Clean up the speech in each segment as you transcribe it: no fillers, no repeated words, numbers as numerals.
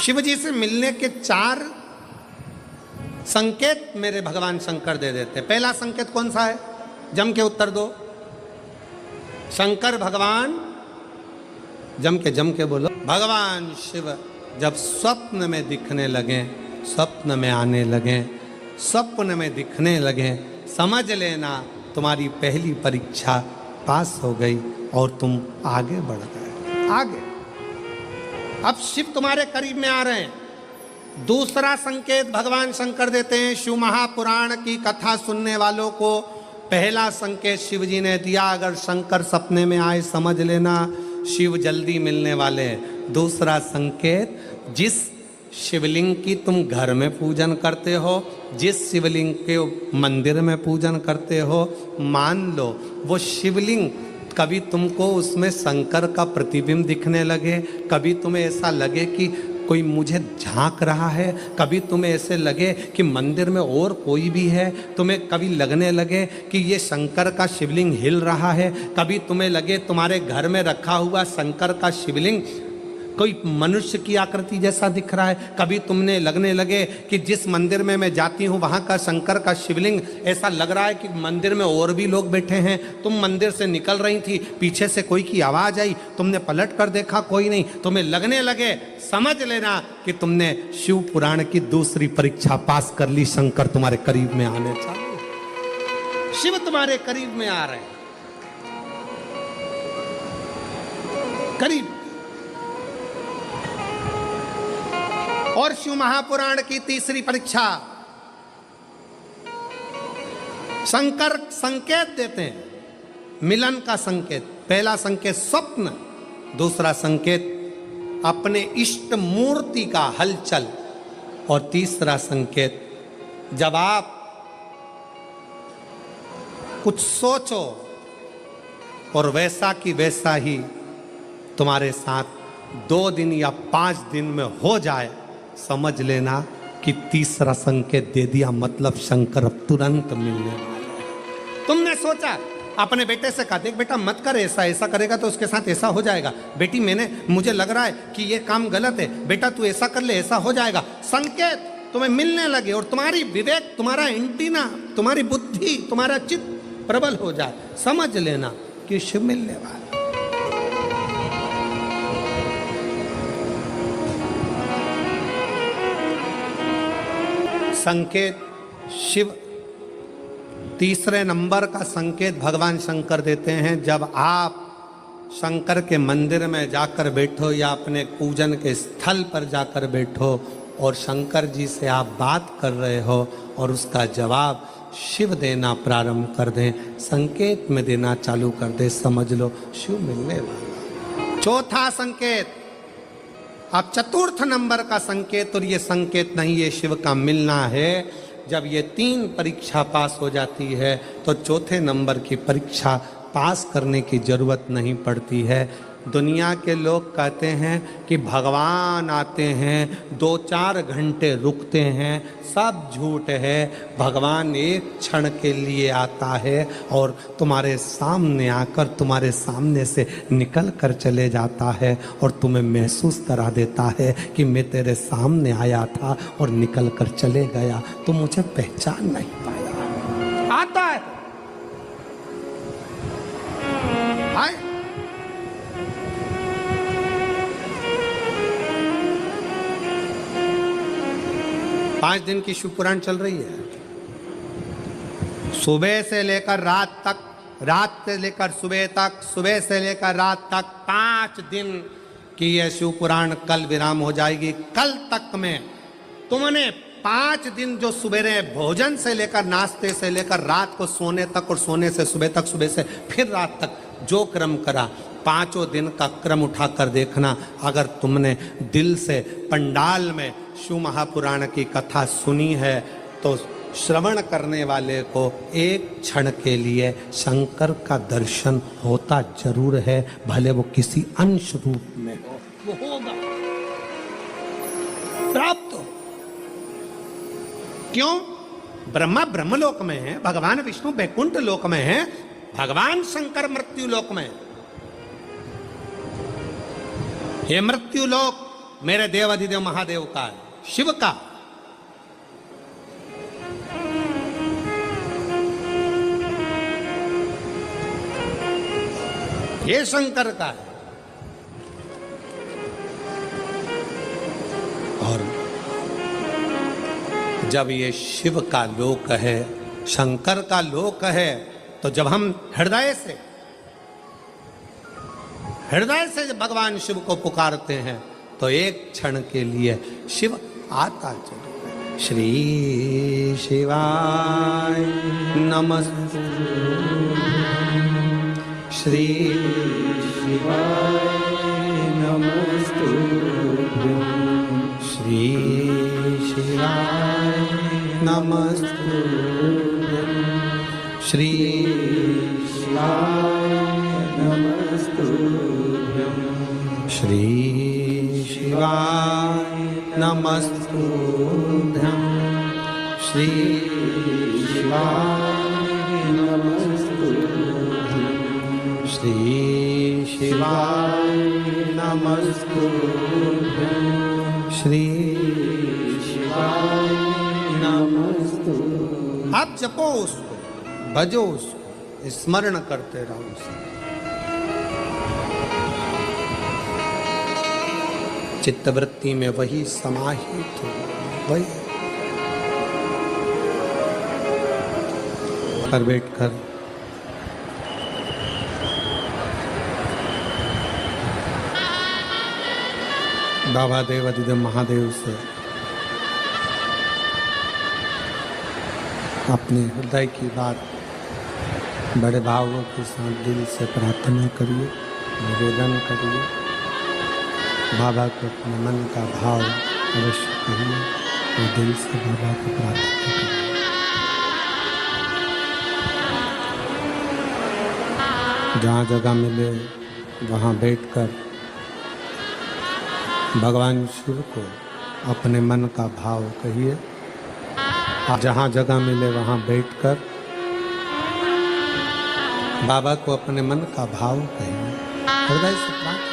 शिव जी से मिलने के 4 संकेत मेरे भगवान शंकर दे देते। पहला संकेत कौन सा है? जम के उत्तर दो। शंकर भगवान जम के बोलो। भगवान शिव जब स्वप्न में दिखने लगे, स्वप्न में आने लगे, स्वप्न में दिखने लगे, समझ लेना तुम्हारी पहली परीक्षा पास हो गई और तुम आगे बढ़ गए। आगे अब शिव तुम्हारे करीब में आ रहे हैं। दूसरा संकेत भगवान शंकर देते हैं। शिव महापुराण की कथा सुनने वालों को पहला संकेत शिव जी ने दिया, अगर शंकर सपने में आए समझ लेना शिव जल्दी मिलने वाले हैं। दूसरा संकेत, जिस शिवलिंग की तुम घर में पूजन करते हो, जिस शिवलिंग के मंदिर में पूजन करते हो, मान लो वो शिवलिंग कभी तुमको उसमें शंकर का प्रतिबिंब दिखने लगे, कभी तुम्हें ऐसा लगे कि कोई मुझे झांक रहा है, कभी तुम्हें ऐसे लगे कि मंदिर में और कोई भी है, तुम्हें कभी लगने लगे कि ये शंकर का शिवलिंग हिल रहा है, कभी तुम्हें लगे तुम्हारे घर में रखा हुआ शंकर का शिवलिंग कोई मनुष्य की आकृति जैसा दिख रहा है, कभी तुमने लगने लगे कि जिस मंदिर में मैं जाती हूँ वहाँ का शंकर का शिवलिंग ऐसा लग रहा है कि मंदिर में और भी लोग बैठे हैं। तुम मंदिर से निकल रही थी, पीछे से कोई की आवाज़ आई, तुमने पलट कर देखा कोई नहीं, तुम्हें लगने लगे, समझ लेना कि तुमने शिव पुराण की दूसरी परीक्षा पास कर ली। शंकर तुम्हारे करीब में आने चालू, शिव तुम्हारे करीब में आ रहे हैं, करीब। और शिव महापुराण की तीसरी परीक्षा, शंकर संकेत देते हैं, मिलन का संकेत। पहला संकेत स्वप्न, दूसरा संकेत अपने इष्ट मूर्ति का हलचल, और तीसरा संकेत जब आप कुछ सोचो और वैसा की वैसा ही तुम्हारे साथ 2 दिन या 5 दिन में हो जाए, समझ लेना कि तीसरा संकेत दे दिया, मतलब शंकर अब तुरंत मिलने वाले हैं। तुमने सोचा, अपने बेटे से कहा, देख बेटा मत कर ऐसा, ऐसा करेगा तो उसके साथ ऐसा हो जाएगा। बेटी मुझे लग रहा है कि ये काम गलत है, बेटा तू ऐसा कर ले, ऐसा हो जाएगा। संकेत तुम्हें मिलने लगे और तुम्हारी विवेक, तुम्हारा एंटीना, तुम्हारी बुद्धि, तुम्हारा चित्त प्रबल हो जाए, समझ लेना कि शिव मिलने वाला। संकेत शिव तीसरे नंबर का संकेत भगवान शंकर देते हैं। जब आप शंकर के मंदिर में जाकर बैठो या अपने पूजन के स्थल पर जाकर बैठो और शंकर जी से आप बात कर रहे हो और उसका जवाब शिव देना प्रारंभ कर दें, संकेत में देना चालू कर दे, समझ लो शिव मिलने वाला। चौथा संकेत, अब चतुर्थ नंबर का संकेत, और ये संकेत नहीं, ये शिव का मिलना है। जब ये 3 परीक्षा पास हो जाती है तो चौथे नंबर की परीक्षा पास करने की जरूरत नहीं पड़ती है। दुनिया के लोग कहते हैं कि भगवान आते हैं 2-4 घंटे रुकते हैं, सब झूठ है। भगवान एक क्षण के लिए आता है और तुम्हारे सामने आकर तुम्हारे सामने से निकल कर चले जाता है और तुम्हें महसूस करा देता है कि मैं तेरे सामने आया था और निकल कर चले गया, तो मुझे पहचान नहीं पाया। आता है, आए। 5 दिन की शिव पुराण चल रही है, सुबह से लेकर रात तक, रात से लेकर सुबह तक, सुबह से लेकर रात तक 5 दिन की यह शिव पुराण कल विराम हो जाएगी। कल तक में तुमने 5 दिन जो सुबह भोजन से लेकर, नाश्ते से लेकर रात को सोने तक और सोने से सुबह तक, सुबह से फिर रात तक जो क्रम करा, 5 दिन का क्रम उठाकर देखना। अगर तुमने दिल से पंडाल में शिव महापुराण की कथा सुनी है तो श्रवण करने वाले को एक क्षण के लिए शंकर का दर्शन होता जरूर है, भले वो किसी अंश रूप में हो, वो होगा, प्राप्त हो। क्यों? ब्रह्मा ब्रह्मलोक में है, भगवान विष्णु बैकुंठ लोक में है, भगवान शंकर मृत्यु लोक में। ये मृत्यु लोक मेरे देवाधिदेव महादेव का है, शिव का। ये शंकर का है। और जब ये शिव का लोक है, शंकर का लोक है, तो जब हम हृदय से जब भगवान शिव को पुकारते हैं तो एक क्षण के लिए शिव आता चले। श्री शिवाय नमस्तु, श्री शिवाय नमस्तु, श्री शिवाय नमस्तु, श्री शिवाय नमस्तु, श्री शिवाय नमस्तु, श्री शिवाय नमस्तु, श्री शिवाय नमस्तु, श्री शिवाय नमस्तु। आप जपो उसको, भजो उसको, स्मरण करते रहो उसको। चित्तवृत्ति में वही समाहित हो, वही कर बैठकर बाबा देवाधिदेव महादेव से अपने हृदय की बात बड़े भावों के साथ दिल से प्रार्थना करिए, निवेदन करिए। बाबा को अपने मन का भाव अवश्य करिए और दिल से बाबा को प्रार्थना करिए। जहाँ जगह मिले वहाँ बैठकर भगवान शिव को अपने मन का भाव कहिए। जहाँ जगह मिले वहाँ बैठकर बाबा को अपने मन का भाव कहिए, हृदय से प्रार्थना।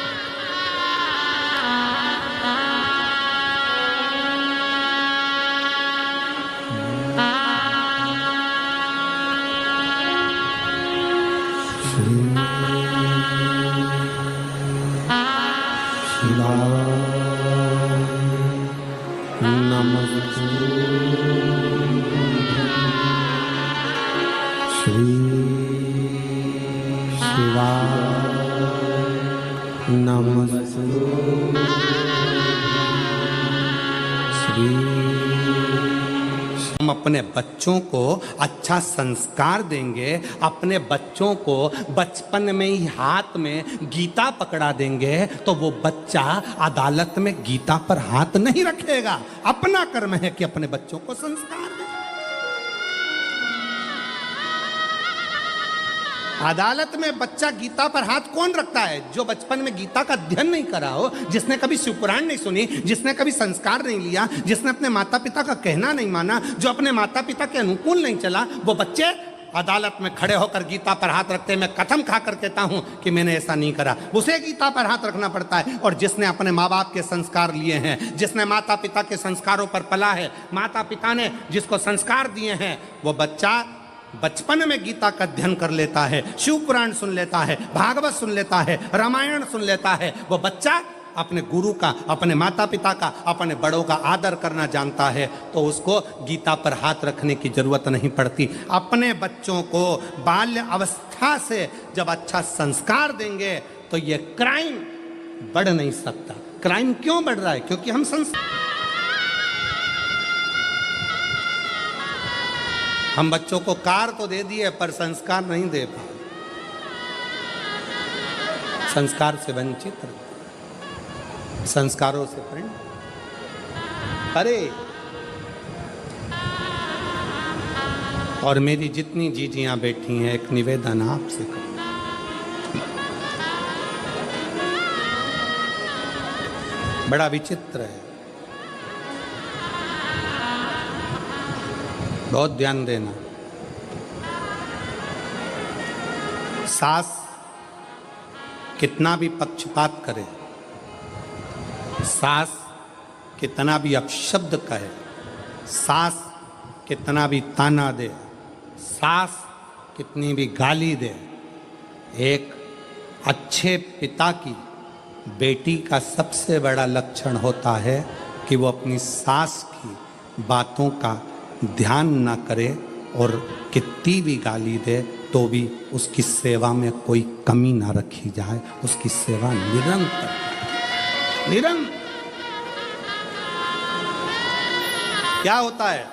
हम अपने बच्चों को अच्छा संस्कार देंगे, अपने बच्चों को बचपन में ही हाथ में गीता पकड़ा देंगे तो वो बच्चा अदालत में गीता पर हाथ नहीं रखेगा। अपना कर्म है कि अपने बच्चों को संस्कार दे। अदालत में बच्चा गीता पर हाथ कौन रखता है? जो बचपन में गीता का अध्ययन नहीं करा हो, जिसने कभी शिवपुराण नहीं सुनी, जिसने कभी संस्कार नहीं लिया, जिसने अपने माता पिता का कहना नहीं माना, जो अपने माता पिता के अनुकूल नहीं चला, वो बच्चे अदालत में खड़े होकर गीता पर हाथ रखते हैं। मैं कसम खाकर कहता हूं कि मैंने ऐसा नहीं करा। उसे गीता पर हाथ रखना पड़ता है। और जिसने अपने माँ बाप के संस्कार लिए हैं, जिसने माता पिता के संस्कारों पर पला है, माता पिता ने जिसको संस्कार दिए हैं, वो बच्चा बचपन में गीता का अध्ययन कर लेता है, शिव पुराण सुन लेता है, भागवत सुन लेता है, रामायण सुन लेता है। वो बच्चा अपने गुरु का, अपने माता पिता का, अपने बड़ों का आदर करना जानता है, तो उसको गीता पर हाथ रखने की जरूरत नहीं पड़ती। अपने बच्चों को बाल्य अवस्था से जब अच्छा संस्कार देंगे तो ये क्राइम बढ़ नहीं सकता। क्राइम क्यों बढ़ रहा है? क्योंकि हम हम बच्चों को कार तो दे दिए पर संस्कार नहीं दे पाए, संस्कार से वंचित रहते, संस्कारों से प्रेम। अरे और मेरी जितनी जीजियां बैठी हैं, एक निवेदन आपसे करूं, बड़ा विचित्र है, बहुत ध्यान देना। सास कितना भी पक्षपात करे, सास कितना भी अपशब्द कहे, सास कितना भी ताना दे, सास कितनी भी गाली दे, एक अच्छे पिता की बेटी का सबसे बड़ा लक्षण होता है कि वो अपनी सास की बातों का ध्यान ना करे और कितनी भी गाली दे तो भी उसकी सेवा में कोई कमी ना रखी जाए, उसकी सेवा निरंतर निरंतर। क्या होता है,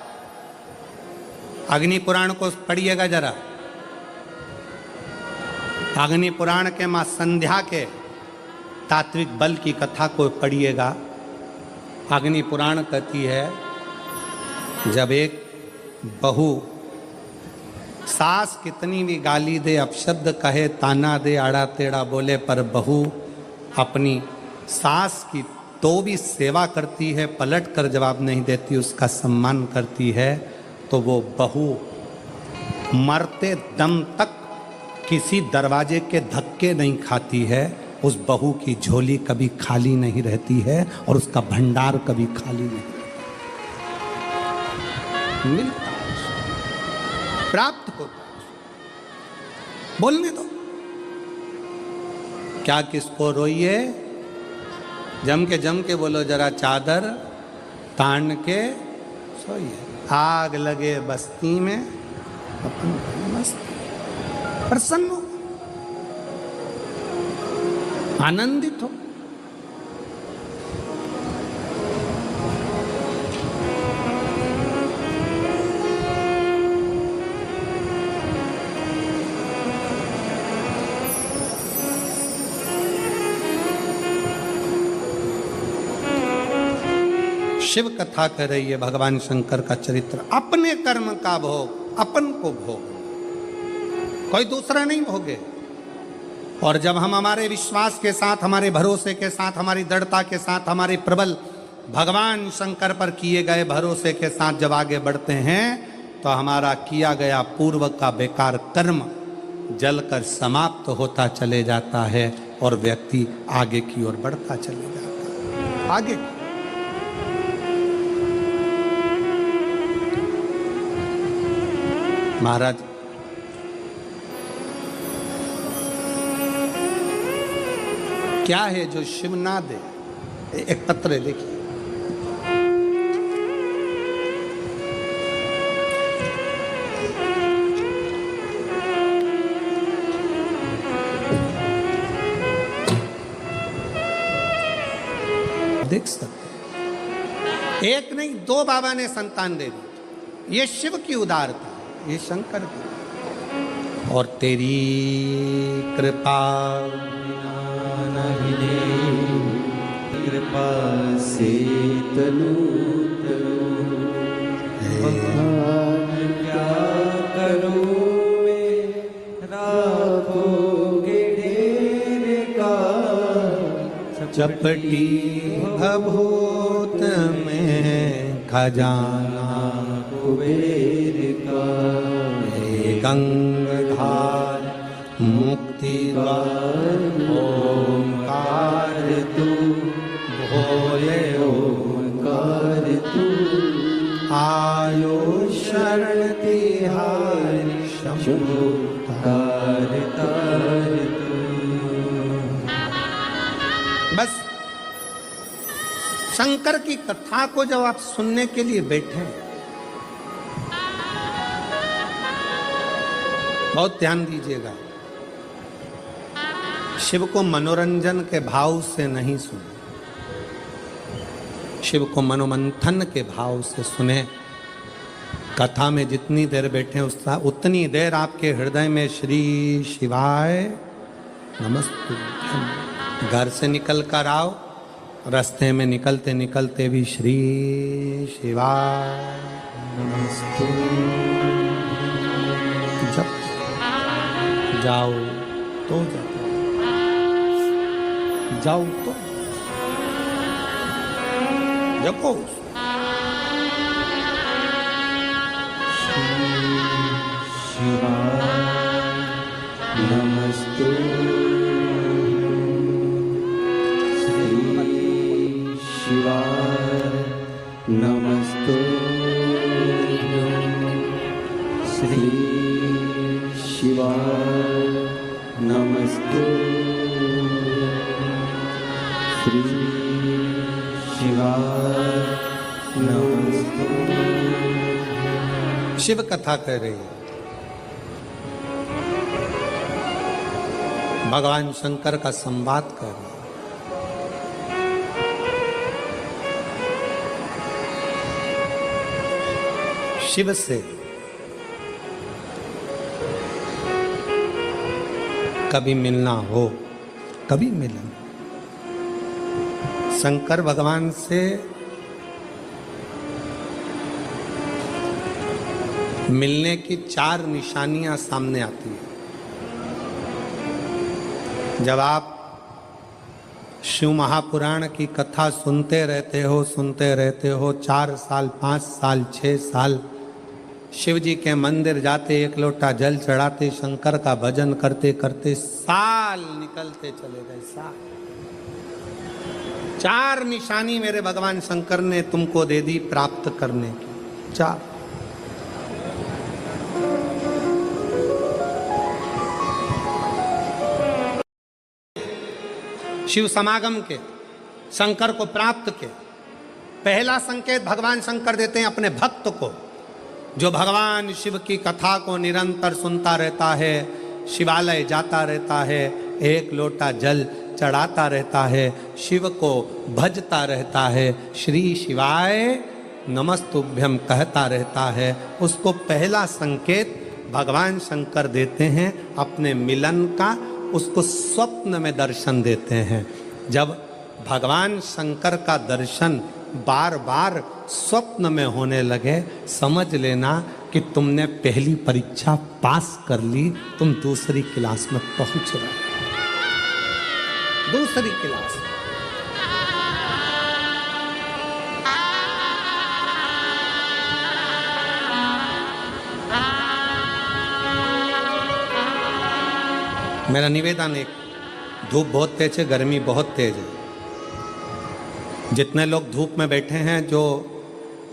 अग्नि पुराण को पढ़िएगा जरा। अग्नि पुराण के मां संध्या के तात्विक बल की कथा को पढ़िएगा। अग्नि पुराण कहती है, जब एक बहू सास कितनी भी गाली दे, अपशब्द कहे, ताना दे, आड़ा टेढ़ा बोले, पर बहू अपनी सास की तो भी सेवा करती है, पलट कर जवाब नहीं देती, उसका सम्मान करती है, तो वो बहू मरते दम तक किसी दरवाजे के धक्के नहीं खाती है। उस बहू की झोली कभी खाली नहीं रहती है और उसका भंडार कभी खाली नहीं मिलता, प्राप्त होता। बोलने दो, क्या किसको रोइए, जम के बोलो जरा, चादर तान के सोइए। आग लगे बस्ती में, अपन मस्त प्रसन्न हो, आनंदित हो। शिव कथा कह रही है भगवान शंकर का चरित्र, अपने कर्म का भोग अपन को भोग, कोई दूसरा नहीं भोगे। और जब हम हमारे विश्वास के साथ, हमारे भरोसे के साथ, हमारी दृढ़ता के साथ, हमारे प्रबल भगवान शंकर पर किए गए भरोसे के साथ जब आगे बढ़ते हैं, तो हमारा किया गया पूर्व का बेकार कर्म जलकर समाप्त होता चले जाता है और व्यक्ति आगे की ओर बढ़ता चले जाता है। आगे महाराज क्या है जो शिव ना दे? एक पत्र है, देखिए। देख सकते, एक नहीं दो बाबा ने संतान दे दी। ये शिव की उदारता, ये शंकर की। और तेरी कृपा कृपा से तनु क्या करूं मैं, राखोगे ढेर का चपटी भभूत में खजाना कुबेर का, गंगाधार मुक्ति द्वार ओंकार तू, भोले ओंकार तू, आयो शरण तिहारी शंभु तार तार तू। बस शंकर की कथा को जब आप सुनने के लिए बैठे, बहुत ध्यान दीजिएगा। शिव को मनोरंजन के भाव से नहीं सुने, शिव को मनोमंथन के भाव से सुने। कथा में जितनी देर बैठे उतनी देर आपके हृदय में श्री शिवाय नमस्तुभ्यं। घर से निकल कर आओ, रास्ते में निकलते निकलते भी श्री शिवाय नमस्तुभ्यं जप। जाओ तो जाओ तो जपो। शिवाय नमस्तु श्री शिवाय नमस्तुभ्यं श्री शिवाय नमस्तुभ्यं श्री शिवाय नमस्तुभ्यं। शिव कथा कर रही है। भगवान शंकर का संवाद कर रहे हैं। शिव से कभी मिलना हो, कभी मिलन। शंकर भगवान से मिलने की 4 निशानियां सामने आती हैं। जब आप शिव महापुराण की कथा सुनते रहते हो 4 साल 5 साल 6 साल शिव जी के मंदिर जाते, 1 लोटा जल चढ़ाते, शंकर का भजन करते करते साल निकलते चले गए। साल 4 निशानी मेरे भगवान शंकर ने तुमको दे दी प्राप्त करने की। 4 शिव समागम के, शंकर को प्राप्त के पहला संकेत भगवान शंकर देते हैं अपने भक्त को, जो भगवान शिव की कथा को निरंतर सुनता रहता है, शिवालय जाता रहता है, 1 लोटा जल चढ़ाता रहता है, शिव को भजता रहता है, श्री शिवाय नमस्तुभ्यम कहता रहता है, उसको पहला संकेत भगवान शंकर देते हैं अपने मिलन का। उसको स्वप्न में दर्शन देते हैं। जब भगवान शंकर का दर्शन बार बार स्वप्न में होने लगे, समझ लेना कि तुमने पहली परीक्षा पास कर ली, तुम दूसरी क्लास में पहुंच रहे। दूसरी क्लास मेरा निवेदन एक, धूप बहुत तेज है, गर्मी बहुत तेज है। जितने लोग धूप में बैठे हैं, जो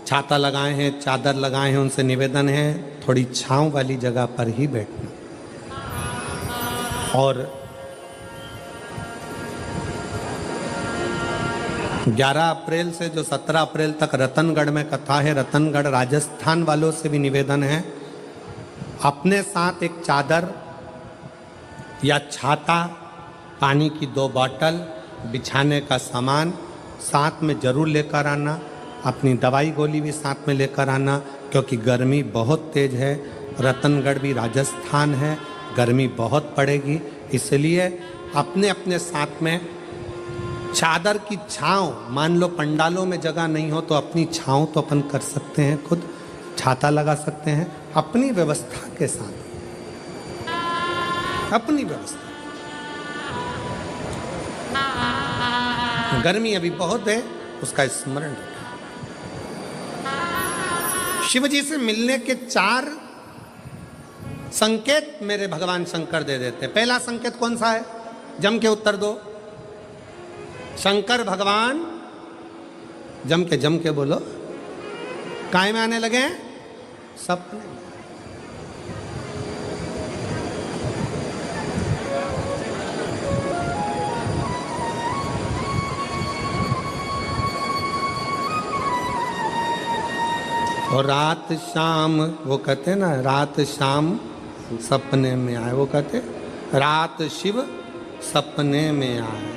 छाता लगाए हैं, चादर लगाए हैं, उनसे निवेदन है थोड़ी छांव वाली जगह पर ही बैठना। और 11 अप्रैल से जो 17 अप्रैल तक रतनगढ़ में कथा है, रतनगढ़ राजस्थान वालों से भी निवेदन है, अपने साथ एक चादर या छाता, पानी की 2 बोतल, बिछाने का सामान साथ में जरूर लेकर आना। अपनी दवाई गोली भी साथ में लेकर आना, क्योंकि गर्मी बहुत तेज है। रतनगढ़ भी राजस्थान है, गर्मी बहुत पड़ेगी, इसलिए अपने अपने साथ में चादर की छांव, मान लो पंडालों में जगह नहीं हो तो अपनी छांव तो अपन कर सकते हैं, खुद छाता लगा सकते हैं अपनी व्यवस्था के साथ, अपनी व्यवस्था। गर्मी अभी बहुत है, उसका स्मरण रखें। शिव जी से मिलने के 4 संकेत मेरे भगवान शंकर दे देते। पहला संकेत कौन सा है? जम के उत्तर दो। शंकर भगवान जम के बोलो, काय में आने लगे? सपने। और रात शाम, वो कहते हैं ना, रात शाम सपने में आए, वो कहते रात शिव सपने में आए।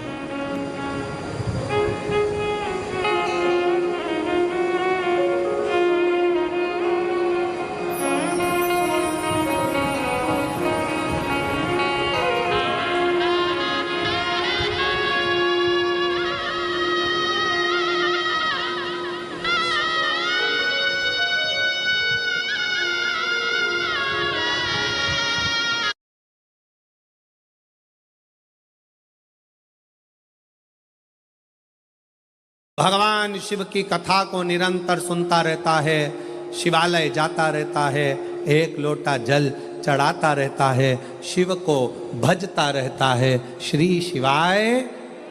भगवान शिव की कथा को निरंतर सुनता रहता है, शिवालय जाता रहता है, 1 लोटा जल चढ़ाता रहता है, शिव को भजता रहता है, श्री शिवाय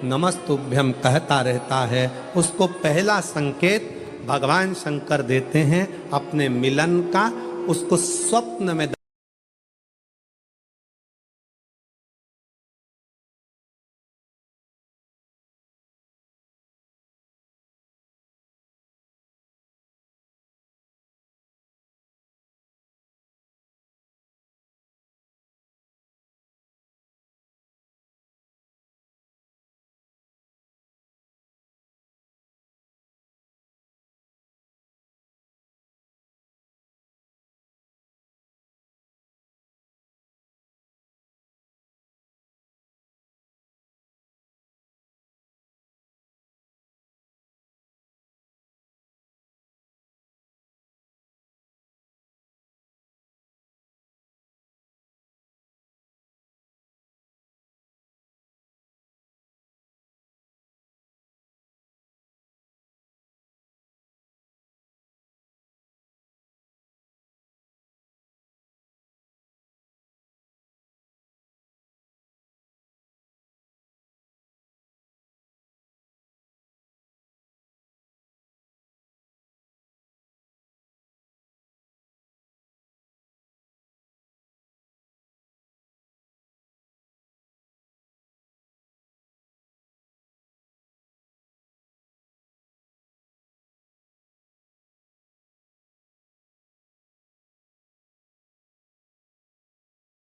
नमस्तुभ्यम कहता रहता है। उसको पहला संकेत भगवान शंकर देते हैं अपने मिलन का, उसको स्वप्न में